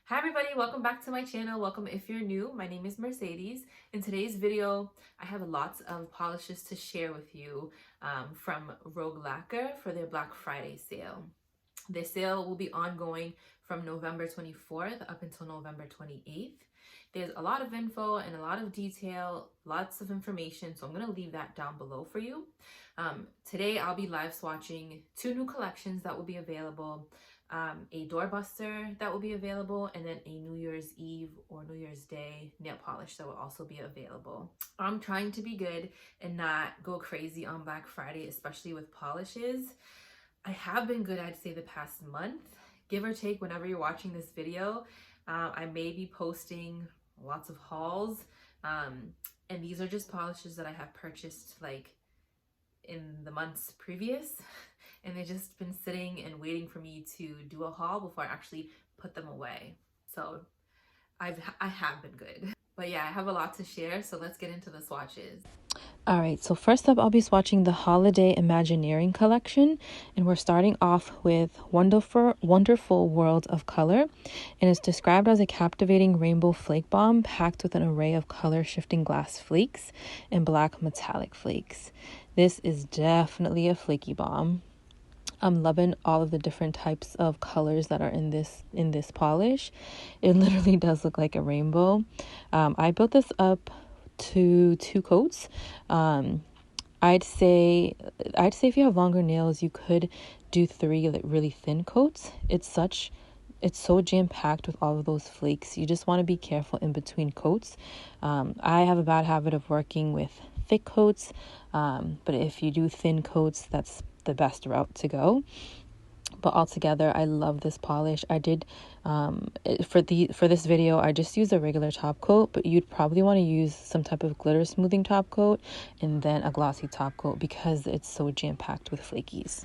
Hi everybody, welcome back to my channel. Welcome if you're new. My name is Mercedes. In today's video, I have lots of polishes to share with you from Rogue Lacquer for their Black Friday sale. This sale will be ongoing from November 24th up until November 28th. There's a lot of info and a lot of detail, lots of information, so I'm going to leave that down below for you. Today I'll be live swatching two new collections that will be available, a Doorbuster that will be available, and then a New Year's Eve or New Year's Day nail polish that will also be available. I'm trying to be good and not go crazy on Black Friday, especially with polishes. I have been good, I'd say, the past month, give or take. Whenever you're watching this video, I may be posting lots of hauls, and these are just polishes that I have purchased like in the months previous, and they've just been sitting and waiting for me to do a haul before I actually put them away. So I have been good. But yeah, I have a lot to share, so let's get into the swatches. All right, so first up, I'll be swatching the Holiday Imagineering collection, and we're starting off with Wonderful World of Color, and it's described as a captivating rainbow flake bomb packed with an array of color-shifting glass flakes and black metallic flakes. This is definitely a flaky bomb. I'm loving all of the different types of colors that are in this polish. It literally does look like a rainbow. I built this up to 2 coats. I'd say if you have longer nails, you could do 3 like really thin coats. It's so jam-packed with all of those flakes. You just want to be careful in between coats. I have a bad habit of working with thick coats, but if you do thin coats, that's the best route to go. But altogether, I love this polish. I did for this video, I just used a regular top coat, but you'd probably want to use some type of glitter smoothing top coat and then a glossy top coat because it's so jam-packed with flakies.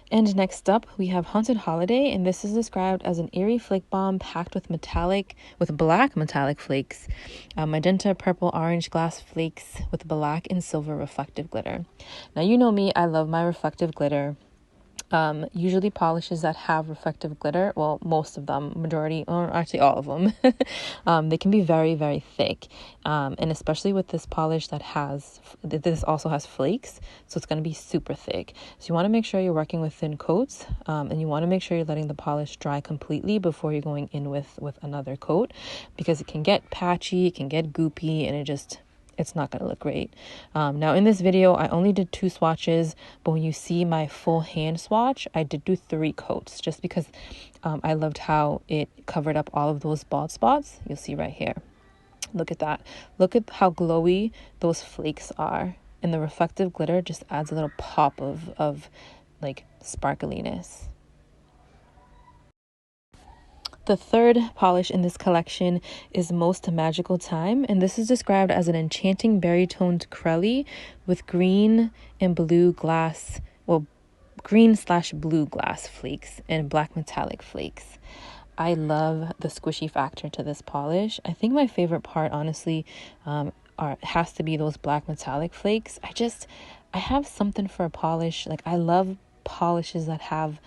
And next up, we have Haunted Holiday, and this is described as an airy flake bomb packed with black metallic flakes, magenta, purple, orange glass flakes with black and silver reflective glitter. Now, you know me, I love my reflective glitter. Usually polishes that have reflective glitter, well, most of them, majority, or actually all of them, they can be very, very thick. And especially with this polish this also has flakes, so it's going to be super thick. So you want to make sure you're working with thin coats, and you want to make sure you're letting the polish dry completely before you're going in with another coat, because it can get patchy, it can get goopy, and it's not going to look great. Now in this video, I only did 2 swatches, but when you see my full hand swatch, I did do 3 coats just because I loved how it covered up all of those bald spots. You'll see right here. Look at that. Look at how glowy those flakes are. And the reflective glitter just adds a little pop of like sparkliness. The third polish in this collection is Most Magical Time, and this is described as an enchanting berry-toned crelly with green and blue glass, well, green/blue glass flakes and black metallic flakes. I love the squishy factor to this polish. I think my favorite part, honestly, has to be those black metallic flakes. I have something for a polish. Like, I love polishes that have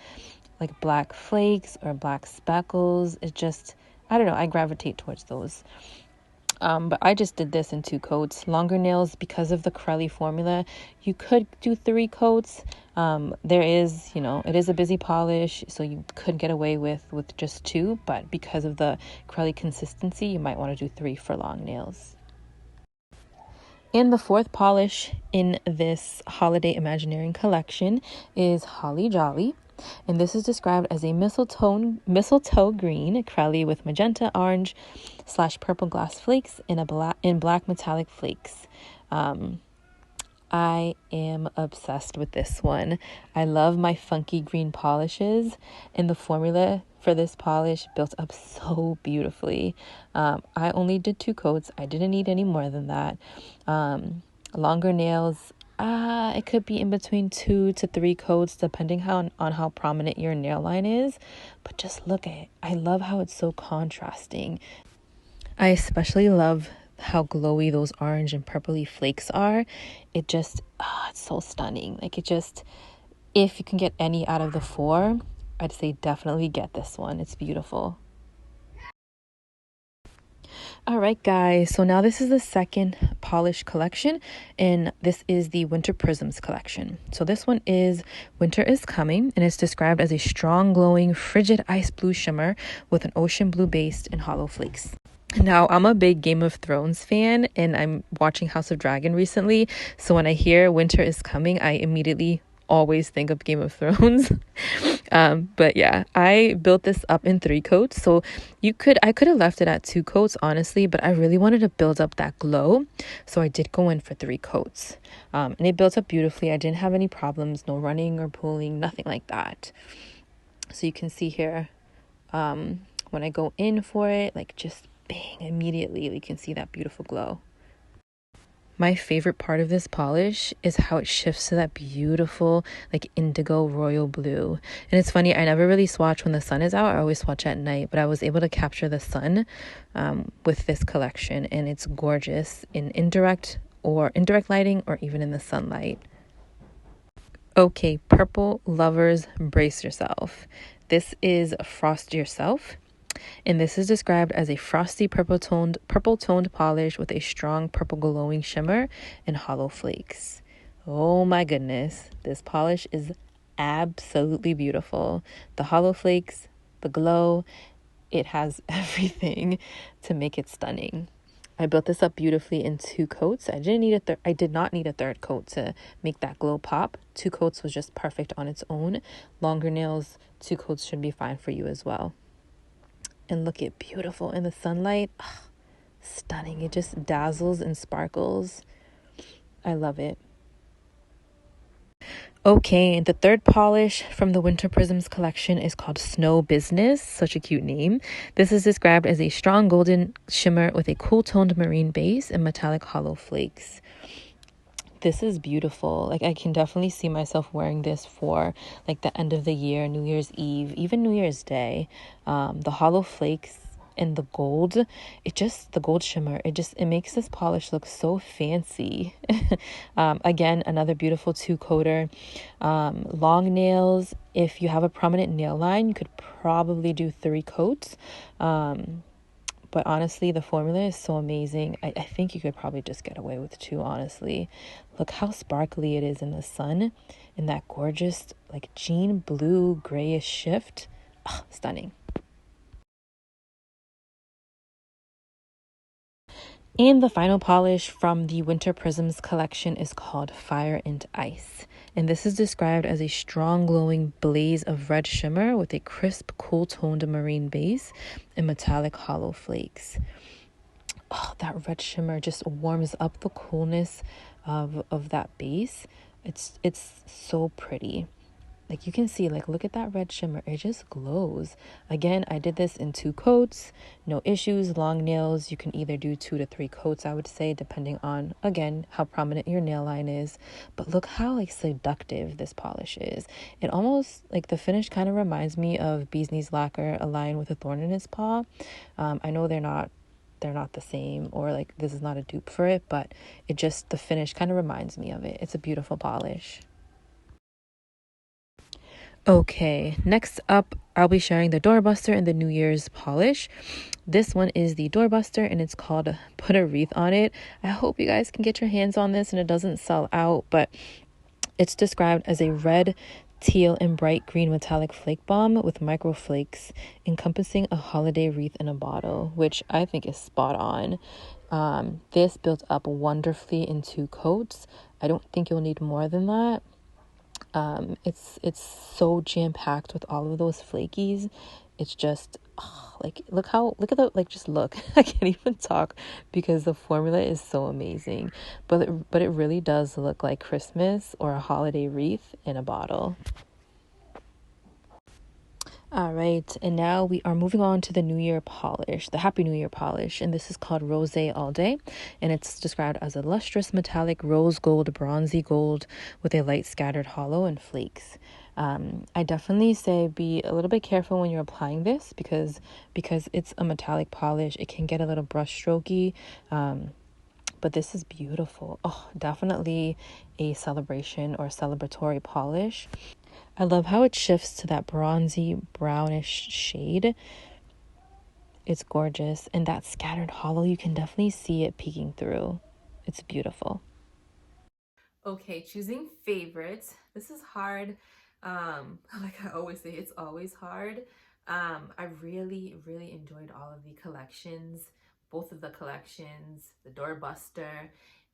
like black flakes or black speckles. I don't know, I gravitate towards those. But I just did this in 2 coats. Longer nails, because of the crelly formula, you could do 3 coats. It is a busy polish, so you could get away with just 2, but because of the crelly consistency, you might want to do 3 for long nails. And the 4th polish in this Holiday Imagineering collection is Holly Jolly. And this is described as a mistletoe green crelly with magenta, orange/purple glass flakes in black metallic flakes. I am obsessed with this one. I love my funky green polishes, and the formula for this polish built up so beautifully. I only did 2 coats. I didn't need any more than that. Longer nails, it could be in between 2 to 3 coats, depending on how prominent your nail line is. But just look at it. I love how it's so contrasting. I especially love how glowy those orange and purpley flakes are. It's so stunning. If you can get any out of the 4, I'd say definitely get this one. It's beautiful. All right, guys, so now this is the second polish collection, and this is the Winter Prisms collection. So this one is Winter is Coming, and it's described as a strong, glowing, frigid ice blue shimmer with an ocean blue base and hollow flakes. Now, I'm a big Game of Thrones fan, and I'm watching House of Dragon recently, so when I hear Winter is Coming, I immediately always think of Game of Thrones. But yeah, I built this up in 3 coats. So I could have left it at 2 coats, honestly, but I really wanted to build up that glow. So I did go in for 3 coats. And it built up beautifully. I didn't have any problems, no running or pulling, nothing like that. So you can see here, when I go in for it, like just bang, immediately you can see that beautiful glow. My favorite part of this polish is how it shifts to that beautiful like indigo royal blue. And it's funny, I never really swatch when the sun is out. I always swatch at night, but I was able to capture the sun with this collection, and it's gorgeous in indirect lighting or even in the sunlight. Okay, purple lovers, brace yourself. This is Frost Yourself. And this is described as a frosty purple toned polish with a strong purple glowing shimmer and hollow flakes. Oh my goodness, this polish is absolutely beautiful. The hollow flakes, the glow, it has everything to make it stunning. I built this up beautifully in 2 coats. I did not need a third coat to make that glow pop. 2 coats was just perfect on its own. Longer nails, 2 coats should be fine for you as well. And look at beautiful in the sunlight. Oh, stunning. It just dazzles and sparkles. I love it. Okay, the third polish from the Winter Prisms collection is called Snow Business. Such a cute name. This is described as a strong golden shimmer with a cool toned marine base and metallic hollow flakes. This is beautiful. Like, I can definitely see myself wearing this for like the end of the year, New Year's Eve, even New Year's Day. The hollow flakes and the gold, the gold shimmer, it makes this polish look so fancy. Again, another beautiful 2-coater. Long nails, if you have a prominent nail line, you could probably do 3 coats. But honestly, the formula is so amazing. I think you could probably just get away with 2, honestly. Look how sparkly it is in the sun, in that gorgeous like jean blue grayish shift. Oh, stunning. And the final polish from the Winter Prisms collection is called Fire and Ice. And this is described as a strong glowing blaze of red shimmer with a crisp, cool toned marine base and metallic hollow flakes. Oh, that red shimmer just warms up the coolness of that base. It's so pretty. Like, you can see, like, look at that red shimmer. It just glows. Again, I did this in 2 coats. No issues. Long nails, you can either do 2 to 3 coats, I would say, depending on, again, how prominent your nail line is. But look how, like, seductive this polish is. It almost, like, the finish kind of reminds me of Bee's Knees Lacquer, A Lion with a Thorn in Its Paw. I know they're not the same, or, like, this is not a dupe for it, but the finish kind of reminds me of it. It's a beautiful polish. Okay, next up, I'll be sharing the Doorbuster and the New Year's polish. This one is the Doorbuster, and it's called Put a Wreath on It. I hope you guys can get your hands on this and it doesn't sell out, but it's described as a red, teal, and bright green metallic flake bomb with micro flakes encompassing a holiday wreath in a bottle, which I think is spot on. This built up wonderfully in 2 coats. I don't think you'll need more than that. It's so jam-packed with all of those flakies. It's just like, look at the, like, just look. I can't even talk because the formula is so amazing, but it really does look like Christmas or a holiday wreath in a bottle. All right, and now we are moving on to the New Year polish, the Happy New Year polish, and this is called Rosé All Day, and it's described as a lustrous metallic rose gold, bronzy gold with a light scattered hollow and flakes. I definitely say be a little bit careful when you're applying this because it's a metallic polish. It can get a little brush strokey, but this is beautiful. Oh, definitely a celebration or celebratory polish. I love how it shifts to that bronzy brownish shade. It's gorgeous. And that scattered hollow, you can definitely see it peeking through. It's beautiful. Okay, choosing favorites. This is hard. Like I always say, it's always hard. I really enjoyed all of the collections, both of the collections, the Doorbuster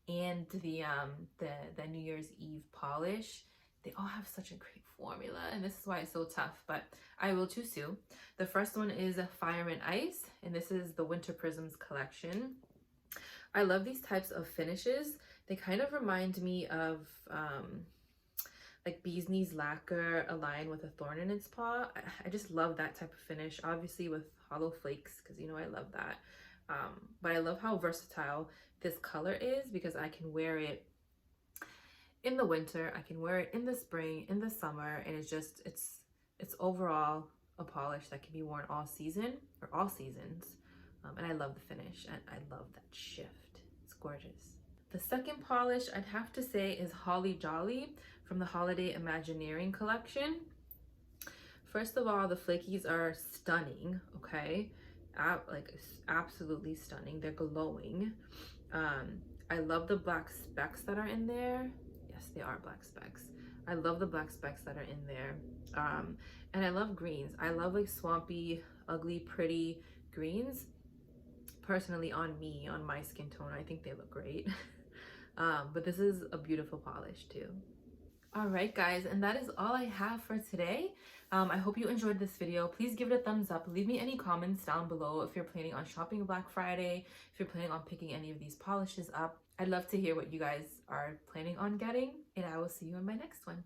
and the New Year's Eve polish. They all have such a great formula, and this is why it's so tough, but I will choose two. The first one is Fire and Ice, and this is the Winter Prisms collection. I love these types of finishes. They kind of remind me of like Bee's Knees Lacquer aligned with a thorn in its paw. I just love that type of finish, obviously with hollow flakes, because you know I love that. But I love how versatile this color is, because I can wear it in the winter, I can wear it in the spring, in the summer, and it's overall a polish that can be worn all season or all seasons. And I love the finish, and I love that shift. It's gorgeous. The second polish I'd have to say is Holly Jolly from the Holiday Imagineering collection. First of all, the flakies are stunning, okay? Like absolutely stunning. They're glowing. I love the black specks that are in there. Yes, they are black specks. I love the black specks that are in there. And I love greens. I love like swampy, ugly, pretty greens. Personally, on me, on my skin tone, I think they look great. But this is a beautiful polish too. All right, guys, and that is all I have for today. I hope you enjoyed this video. Please give it a thumbs up. Leave me any comments down below if you're planning on shopping Black Friday, if you're planning on picking any of these polishes up. I'd love to hear what you guys are planning on getting, and I will see you in my next one.